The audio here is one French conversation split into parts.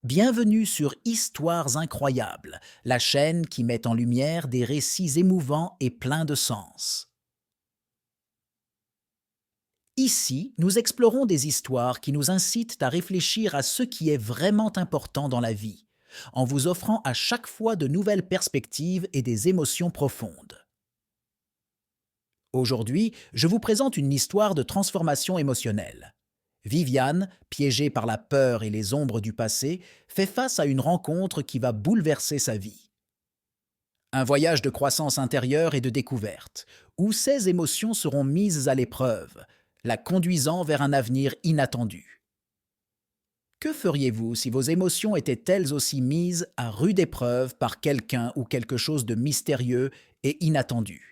Bienvenue sur Histoires incroyables, la chaîne qui met en lumière des récits émouvants et pleins de sens. Ici, nous explorons des histoires qui nous incitent à réfléchir à ce qui est vraiment important dans la vie, en vous offrant à chaque fois de nouvelles perspectives et des émotions profondes. Aujourd'hui, je vous présente une histoire de transformation émotionnelle. Viviane, piégée par la peur et les ombres du passé, fait face à une rencontre qui va bouleverser sa vie. Un voyage de croissance intérieure et de découverte, où ses émotions seront mises à l'épreuve, la conduisant vers un avenir inattendu. Que feriez-vous si vos émotions étaient elles aussi mises à rude épreuve par quelqu'un ou quelque chose de mystérieux et inattendu?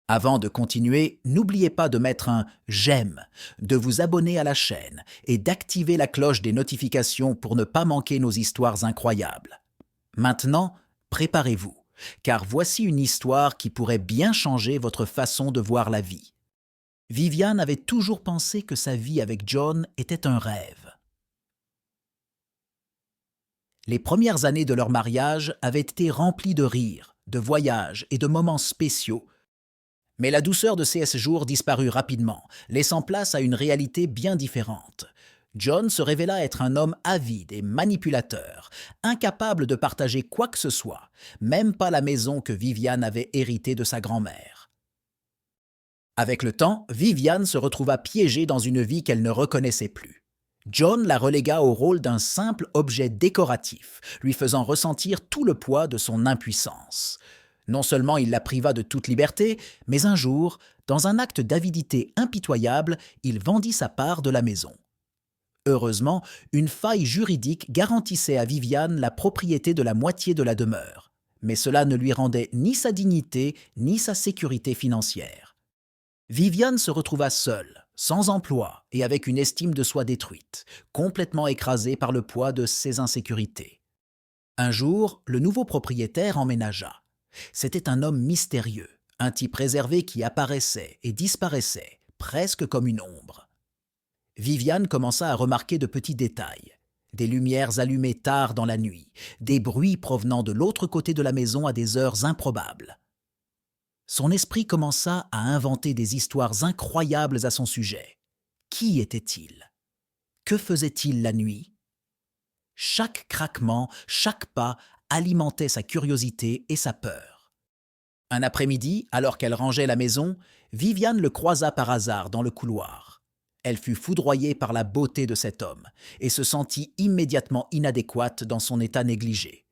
Avant de continuer, n'oubliez pas de mettre un j'aime, de vous abonner à la chaîne et d'activer la cloche des notifications pour ne pas manquer nos histoires incroyables. Maintenant, préparez-vous, car voici une histoire qui pourrait bien changer votre façon de voir la vie. Viviane avait toujours pensé que sa vie avec John était un rêve. Les premières années de leur mariage avaient été remplies de rires, de voyages et de moments spéciaux. Mais la douceur de ces jours disparut rapidement, laissant place à une réalité bien différente. John se révéla être un homme avide et manipulateur, incapable de partager quoi que ce soit, même pas la maison que Viviane avait héritée de sa grand-mère. Avec le temps, Viviane se retrouva piégée dans une vie qu'elle ne reconnaissait plus. John la relégua au rôle d'un simple objet décoratif, lui faisant ressentir tout le poids de son impuissance. Non seulement il la priva de toute liberté, mais un jour, dans un acte d'avidité impitoyable, il vendit sa part de la maison. Heureusement, une faille juridique garantissait à Viviane la propriété de la moitié de la demeure, mais cela ne lui rendait ni sa dignité ni sa sécurité financière. Viviane se retrouva seule, sans emploi et avec une estime de soi détruite, complètement écrasée par le poids de ses insécurités. Un jour, le nouveau propriétaire emménagea. C'était un homme mystérieux, un type réservé qui apparaissait et disparaissait, presque comme une ombre. Viviane commença à remarquer de petits détails. Des lumières allumées tard dans la nuit, des bruits provenant de l'autre côté de la maison à des heures improbables. Son esprit commença à inventer des histoires incroyables à son sujet. Qui était-il? Que faisait-il la nuit? Chaque craquement, chaque pas alimentait sa curiosité et sa peur. Un après-midi, alors qu'elle rangeait la maison, Viviane le croisa par hasard dans le couloir. Elle fut foudroyée par la beauté de cet homme et se sentit immédiatement inadéquate dans son état négligé.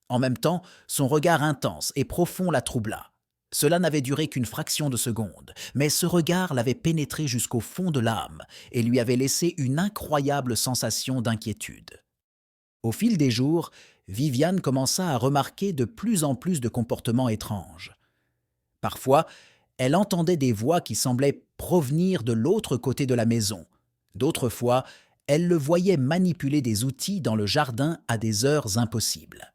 En même temps, son regard intense et profond la troubla. Cela n'avait duré qu'une fraction de seconde, mais ce regard l'avait pénétré jusqu'au fond de l'âme et lui avait laissé une incroyable sensation d'inquiétude. Au fil des jours, Viviane commença à remarquer de plus en plus de comportements étranges. Parfois, elle entendait des voix qui semblaient provenir de l'autre côté de la maison. D'autres fois, elle le voyait manipuler des outils dans le jardin à des heures impossibles.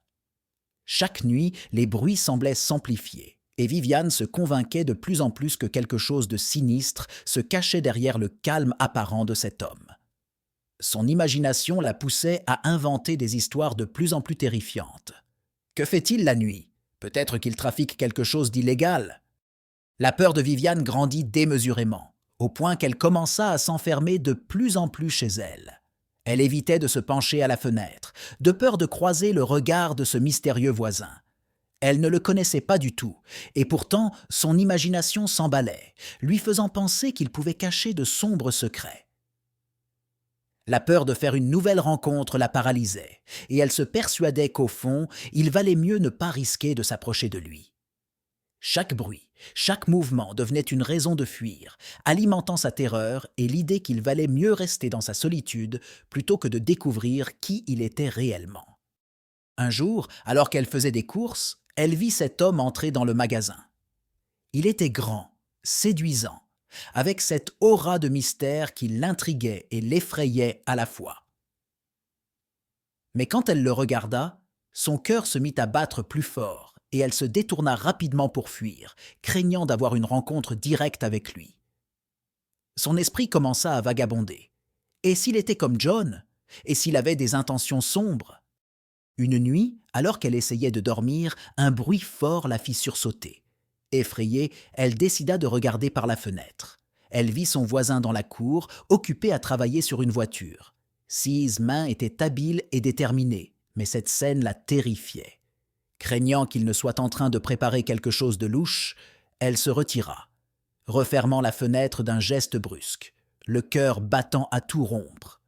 Chaque nuit, les bruits semblaient s'amplifier, et Viviane se convainquait de plus en plus que quelque chose de sinistre se cachait derrière le calme apparent de cet homme. Son imagination la poussait à inventer des histoires de plus en plus terrifiantes. Que fait-il la nuit? Peut-être qu'il trafique quelque chose d'illégal. La peur de Viviane grandit démesurément, au point qu'elle commença à s'enfermer de plus en plus chez elle. Elle évitait de se pencher à la fenêtre, de peur de croiser le regard de ce mystérieux voisin. Elle ne le connaissait pas du tout, et pourtant son imagination s'emballait, lui faisant penser qu'il pouvait cacher de sombres secrets. La peur de faire une nouvelle rencontre la paralysait, et elle se persuadait qu'au fond, il valait mieux ne pas risquer de s'approcher de lui. Chaque bruit, chaque mouvement devenait une raison de fuir, alimentant sa terreur et l'idée qu'il valait mieux rester dans sa solitude plutôt que de découvrir qui il était réellement. Un jour, alors qu'elle faisait des courses, elle vit cet homme entrer dans le magasin. Il était grand, séduisant, avec cette aura de mystère qui l'intriguait et l'effrayait à la fois. Mais quand elle le regarda, son cœur se mit à battre plus fort et elle se détourna rapidement pour fuir, craignant d'avoir une rencontre directe avec lui. Son esprit commença à vagabonder. Et s'il était comme John? Et s'il avait des intentions sombres? Une nuit, alors qu'elle essayait de dormir, un bruit fort la fit sursauter. Effrayée, elle décida de regarder par la fenêtre. Elle vit son voisin dans la cour, occupé à travailler sur une voiture. Ses mains étaient habiles et déterminées, mais cette scène la terrifiait. Craignant qu'il ne soit en train de préparer quelque chose de louche, elle se retira, refermant la fenêtre d'un geste brusque, le cœur battant à tout rompre.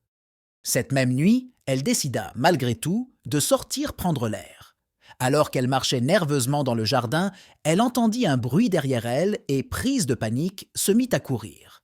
Cette même nuit, elle décida, malgré tout, de sortir prendre l'air. Alors qu'elle marchait nerveusement dans le jardin, elle entendit un bruit derrière elle et, prise de panique, se mit à courir.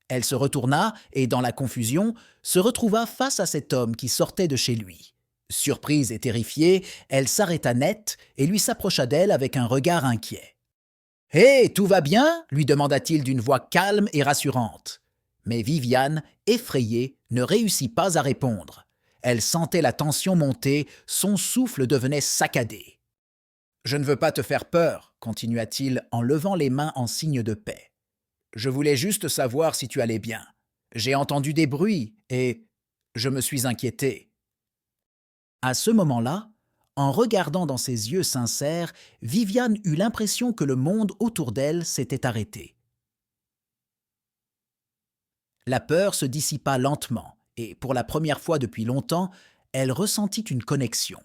Elle se retourna et, dans la confusion, se retrouva face à cet homme qui sortait de chez lui. Surprise et terrifiée, elle s'arrêta net et lui s'approcha d'elle avec un regard inquiet. « Hé, tout va bien ?» lui demanda-t-il d'une voix calme et rassurante. Mais Viviane, effrayée, ne réussit pas à répondre. Elle sentait la tension monter, son souffle devenait saccadé. « Je ne veux pas te faire peur, » continua-t-il en levant les mains en signe de paix. « Je voulais juste savoir si tu allais bien. J'ai entendu des bruits et je me suis inquiété. » À ce moment-là, en regardant dans ses yeux sincères, Viviane eut l'impression que le monde autour d'elle s'était arrêté. La peur se dissipa lentement et, pour la première fois depuis longtemps, elle ressentit une connexion.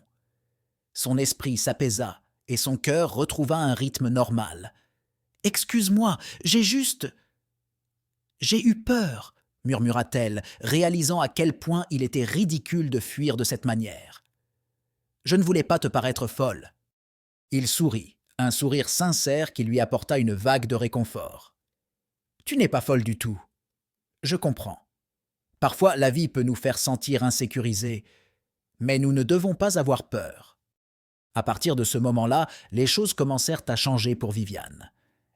Son esprit s'apaisa et son cœur retrouva un rythme normal. « Excuse-moi, J'ai eu peur !» murmura-t-elle, réalisant à quel point il était ridicule de fuir de cette manière. « Je ne voulais pas te paraître folle. » Il sourit, un sourire sincère qui lui apporta une vague de réconfort. « Tu n'es pas folle du tout. Je comprends. Parfois, la vie peut nous faire sentir insécurisés, mais nous ne devons pas avoir peur. » À partir de ce moment-là, les choses commencèrent à changer pour Viviane.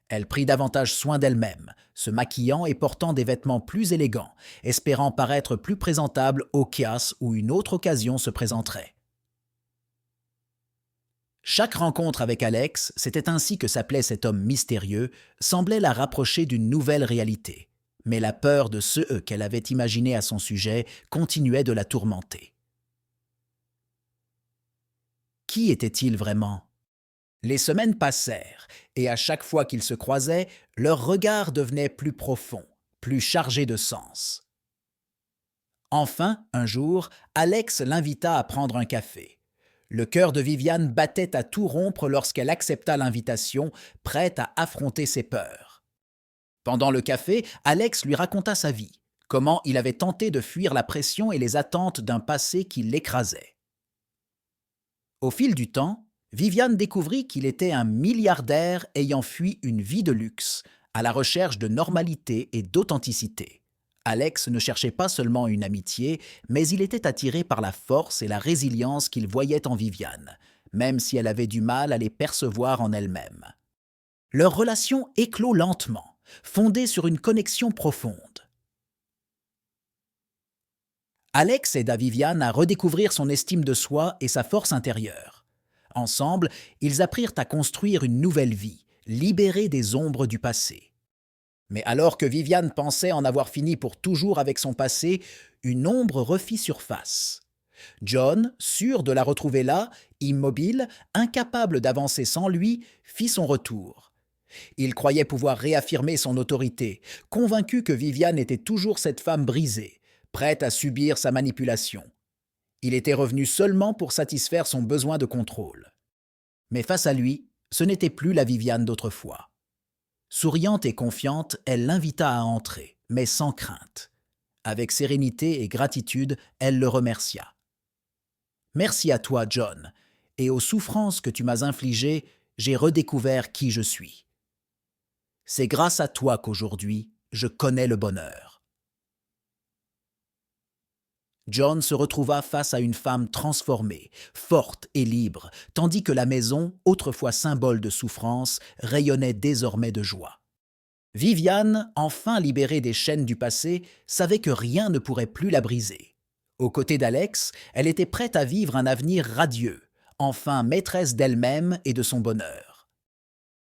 Elle prit davantage soin d'elle-même, se maquillant et portant des vêtements plus élégants, espérant paraître plus présentable au cas où une autre occasion se présenterait. Chaque rencontre avec Alex, c'était ainsi que s'appelait cet homme mystérieux, semblait la rapprocher d'une nouvelle réalité. Mais la peur de ceux qu'elle avait imaginés à son sujet continuait de la tourmenter. Qui était-il vraiment ? Les semaines passèrent, et à chaque fois qu'ils se croisaient, leur regard devenait plus profond, plus chargé de sens. Enfin, un jour, Alex l'invita à prendre un café. Le cœur de Viviane battait à tout rompre lorsqu'elle accepta l'invitation, prête à affronter ses peurs. Pendant le café, Alex lui raconta sa vie, comment il avait tenté de fuir la pression et les attentes d'un passé qui l'écrasait. Au fil du temps, Viviane découvrit qu'il était un milliardaire ayant fui une vie de luxe, à la recherche de normalité et d'authenticité. Alex ne cherchait pas seulement une amitié, mais il était attiré par la force et la résilience qu'il voyait en Viviane, même si elle avait du mal à les percevoir en elle-même. Leur relation éclot lentement, fondée sur une connexion profonde. Alex aida Viviane à redécouvrir son estime de soi et sa force intérieure. Ensemble, ils apprirent à construire une nouvelle vie, libérée des ombres du passé. Mais alors que Viviane pensait en avoir fini pour toujours avec son passé, une ombre refit surface. John, sûr de la retrouver là, immobile, incapable d'avancer sans lui, fit son retour. Il croyait pouvoir réaffirmer son autorité, convaincu que Viviane était toujours cette femme brisée, prête à subir sa manipulation. Il était revenu seulement pour satisfaire son besoin de contrôle. Mais face à lui, ce n'était plus la Viviane d'autrefois. Souriante et confiante, elle l'invita à entrer, mais sans crainte. Avec sérénité et gratitude, elle le remercia. « Merci à toi, John, et aux souffrances que tu m'as infligées, j'ai redécouvert qui je suis. C'est grâce à toi qu'aujourd'hui, je connais le bonheur. » John se retrouva face à une femme transformée, forte et libre, tandis que la maison, autrefois symbole de souffrance, rayonnait désormais de joie. Viviane, enfin libérée des chaînes du passé, savait que rien ne pourrait plus la briser. Aux côtés d'Alex, elle était prête à vivre un avenir radieux, enfin maîtresse d'elle-même et de son bonheur.